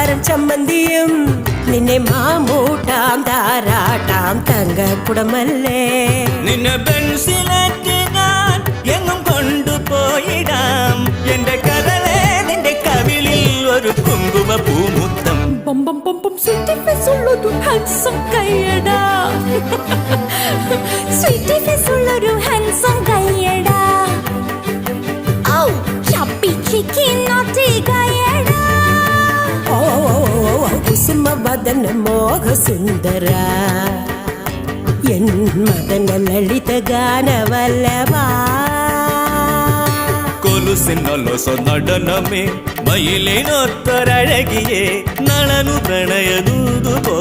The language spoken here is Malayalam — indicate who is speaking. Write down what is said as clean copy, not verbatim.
Speaker 1: പലഹാരം ചമ്മന്തിയും നിന്നെ മാമൂട്ടാം താരാട്ടാം തങ്ക കുടമല്ലേ.
Speaker 2: നിന്നെ ബെൻസിലേക്ക് ഞാൻ എങ്ങും കൊണ്ടുപോയിടാം. എന്റെ കരളെ നിന്റെ കവിളിൽ ഒരു കുങ്കുമ പൂമുത്തം.
Speaker 3: ബം ബം ബം ബം സ്വീറ്റി ഫേസ് ഉള്ളൊരു ഹാൻസം കയ്യടാ. സ്വീറ്റി ഫേസ് ഉള്ളൊരു ഹാൻസം കയ്യടാ. ഔ ചപ്പി ചിക്കി നോട്ടി കയ്യടാ.
Speaker 1: ഓ കുസുമ വദന മോഹ സുന്ദര എൻ മദന ലളിത ഗാനവല്ലഭാ.
Speaker 2: കൊലുസിനൊലൊസ നടനമേ മയിലിനൊത്തൊരഴകിയേ നളനു പ്രണയദൂതുപോ.